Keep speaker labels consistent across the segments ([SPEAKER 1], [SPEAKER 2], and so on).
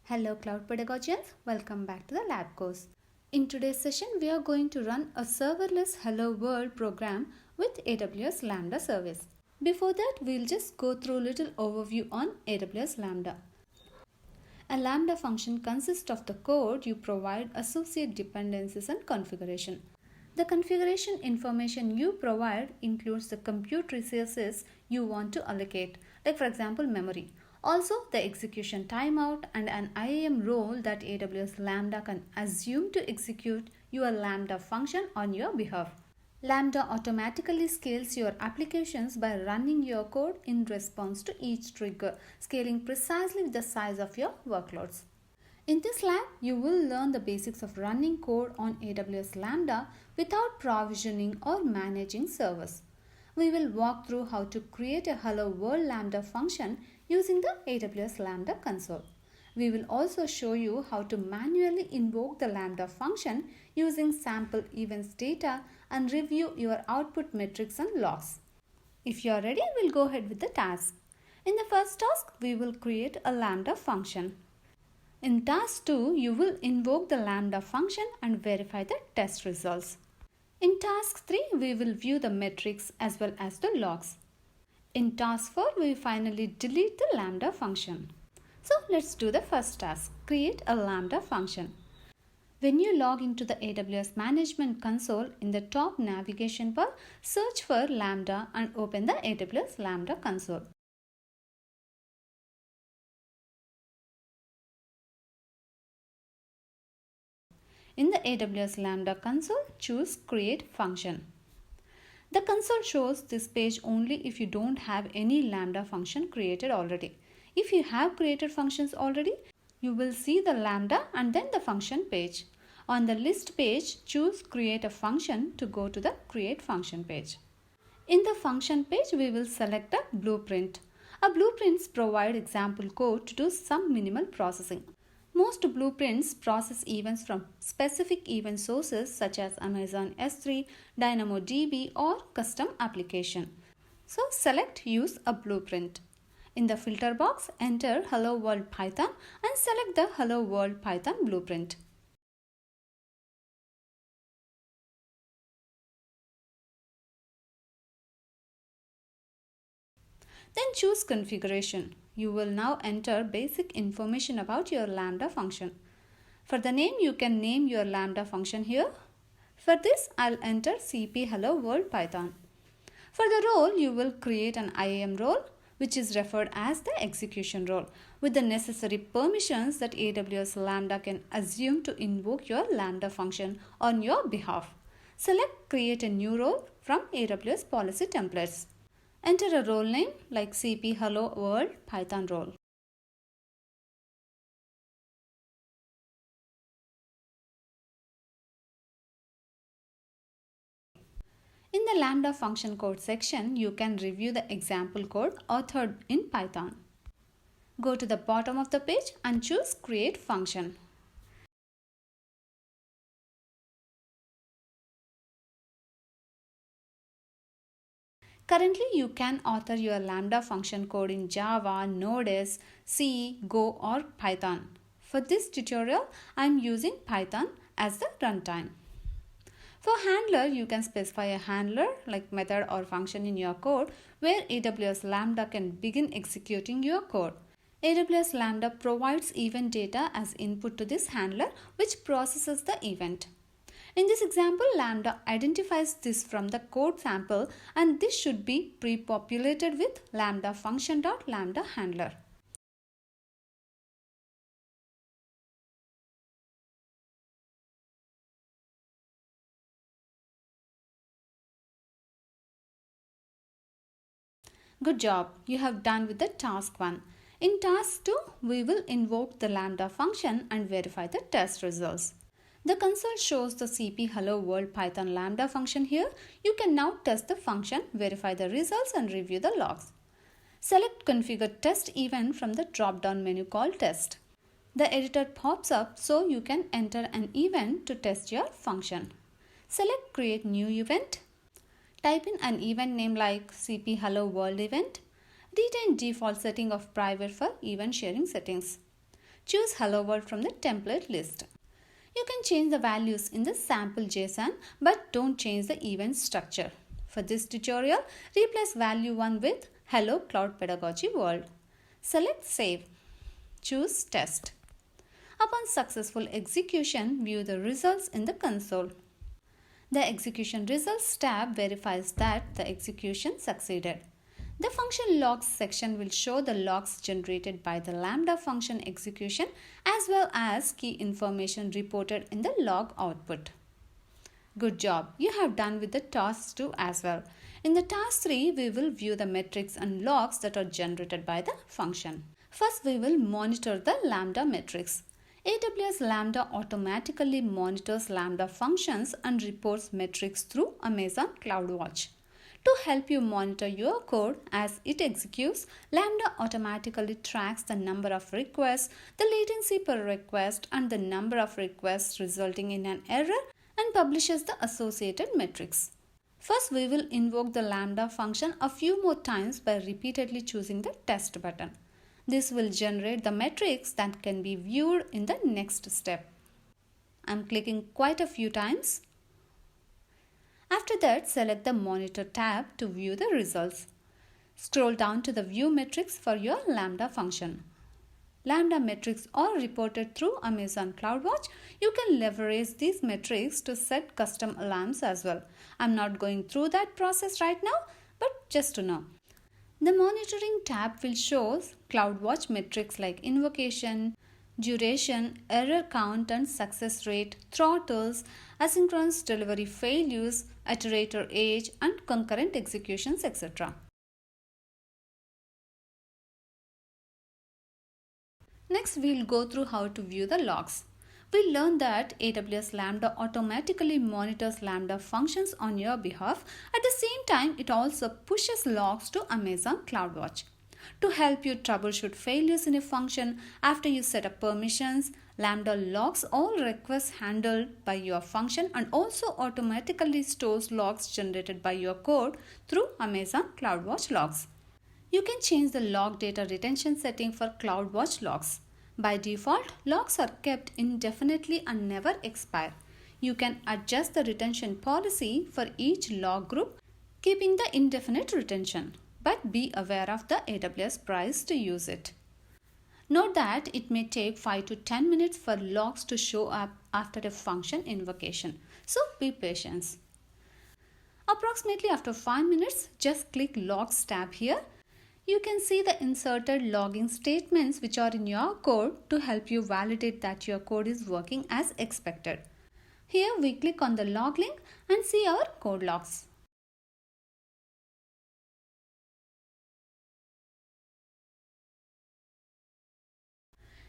[SPEAKER 1] Hello Cloud Pedagogians, welcome back to the lab course. In today's session, we are going to run a serverless Hello World program with AWS Lambda service. Before that, we'll just go through a little overview on AWS Lambda. A Lambda function consists of the code you provide, associate dependencies and configuration. The configuration information you provide includes the compute resources you want to allocate, like for example memory. Also, the execution timeout and an IAM role that AWS Lambda can assume to execute your Lambda function on your behalf. Lambda automatically scales your applications by running your code in response to each trigger, scaling precisely with the size of your workloads. In this lab, you will learn the basics of running code on AWS Lambda without provisioning or managing servers. We will walk through how to create a Hello World Lambda function using the AWS Lambda console. We will also show you how to manually invoke the Lambda function using sample events data and review your output metrics and logs. If you are ready, we'll go ahead with the task. In the first task, we will create a Lambda function. In task 2, you will invoke the Lambda function and verify the test results. In task 3, we will view the metrics as well as the logs. In task 4, we finally delete the Lambda function. So let's do the first task, create a Lambda function. When you log into the AWS Management Console, in the top navigation bar, search for Lambda and open the AWS Lambda console. In the AWS Lambda console, choose Create Function. The console shows this page only if you don't have any Lambda function created already. If you have created functions already, you will see the Lambda and then the function page. On the list page, choose Create a Function to go to the Create Function page. In the function page, we will select a blueprint. A blueprints provide example code to do some minimal processing. Most blueprints process events from specific event sources such as Amazon S3, DynamoDB or custom application. So select Use a Blueprint. In the filter box, enter Hello World Python and select the Hello World Python blueprint. Then choose Configuration. You will now enter basic information about your Lambda function. For the name, you can name your Lambda function here. For this, I'll enter CP Hello World Python. For the role, you will create an IAM role, which is referred as the execution role, with the necessary permissions that AWS Lambda can assume to invoke your Lambda function on your behalf. Select Create a New Role from AWS Policy Templates. Enter a role name like CP Hello World Python role. In the Lambda function code section, you can review the example code authored in Python. Go to the bottom of the page and choose Create Function. Currently, you can author your Lambda function code in Java, Node.js, C, Go or Python. For this tutorial, I am using Python as the runtime. For handler, you can specify a handler like method or function in your code where AWS Lambda can begin executing your code. AWS Lambda provides event data as input to this handler, which processes the event. In this example, Lambda identifies this from the code sample and this should be pre-populated with Lambda function.lambda handler. Good job, you have done with the task 1. In task 2, we will invoke the Lambda function and verify the test results. The console shows the CP Hello World Python Lambda function here. You can now test the function, verify the results and review the logs. Select Configure Test Event from the drop-down menu called Test. The editor pops up so you can enter an event to test your function. Select Create New Event. Type in an event name like CP Hello World Event. Retain default setting of private for event sharing settings. Choose Hello World from the template list. You can change the values in the sample JSON, but don't change the event structure. For this tutorial, replace value 1 with Hello Cloud Pedagogy World. Select Save. Choose Test. Upon successful execution, view the results in the console. The Execution Results tab verifies that the execution succeeded. The Function Logs section will show the logs generated by the Lambda function execution as well as key information reported in the log output. Good job! You have done with the task 2 as well. In the task 3, we will view the metrics and logs that are generated by the function. First, we will monitor the Lambda metrics. AWS Lambda automatically monitors Lambda functions and reports metrics through Amazon CloudWatch. To help you monitor your code as it executes, Lambda automatically tracks the number of requests, the latency per request, and the number of requests resulting in an error and publishes the associated metrics. First, we will invoke the Lambda function a few more times by repeatedly choosing the test button. This will generate the metrics that can be viewed in the next step. I'm clicking quite a few times. After that, select the Monitor tab to view the results. Scroll down to the View Metrics for your Lambda function. Lambda metrics are reported through Amazon CloudWatch. You can leverage these metrics to set custom alarms as well. I'm not going through that process right now, but just to know. The Monitoring tab will show CloudWatch metrics like invocation, duration, error count and success rate, throttles, asynchronous delivery failures, iterator age, and concurrent executions, etc. Next, we'll go through how to view the logs. We learned that AWS Lambda automatically monitors Lambda functions on your behalf. At the same time, it also pushes logs to Amazon CloudWatch. To help you troubleshoot failures in a function after you set up permissions, Lambda logs all requests handled by your function and also automatically stores logs generated by your code through Amazon CloudWatch logs. You can change the log data retention setting for CloudWatch logs. By default, logs are kept indefinitely and never expire. You can adjust the retention policy for each log group, keeping the indefinite retention. But be aware of the AWS price to use it. Note that it may take 5 to 10 minutes for logs to show up after a function invocation, so be patient. Approximately after 5 minutes, just click Logs tab here. You can see the inserted logging statements which are in your code to help you validate that your code is working as expected. Here we click on the log link and see our code logs.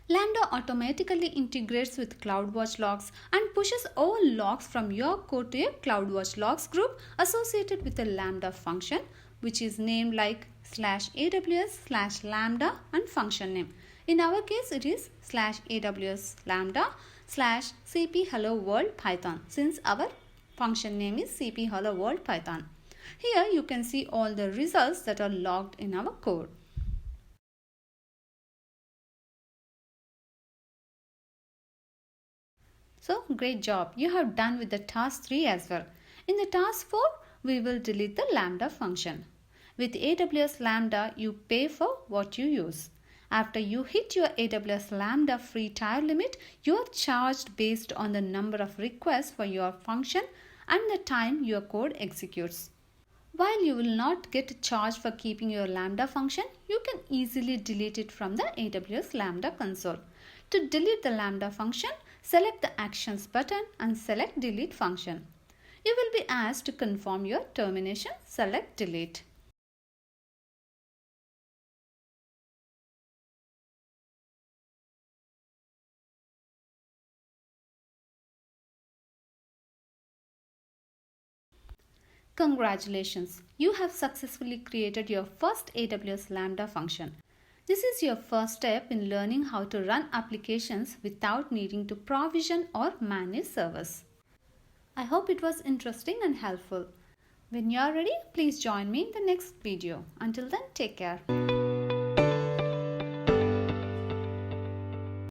[SPEAKER 1] Lambda automatically integrates with CloudWatch logs and pushes all logs from your code to a CloudWatch logs group associated with a Lambda function, which is named like /AWS/Lambda and function name. In our case, it is /AWS Lambda /CP Hello World Python, since our function name is CP Hello World Python. Here you can see all the results that are logged in our code. So great job, you have done with the task 3 as well. In the task 4, we will delete the Lambda function. With AWS Lambda, you pay for what you use. After you hit your AWS Lambda free tier limit, you are charged based on the number of requests for your function and the time your code executes. While you will not get charged for keeping your Lambda function, you can easily delete it from the AWS Lambda console. To delete the Lambda function, select the Actions button and select Delete function. You will be asked to confirm your termination. Select Delete. Congratulations! You have successfully created your first AWS Lambda function. This is your first step in learning how to run applications without needing to provision or manage servers. I hope it was interesting and helpful. When you are ready, please join me in the next video. Until then, take care.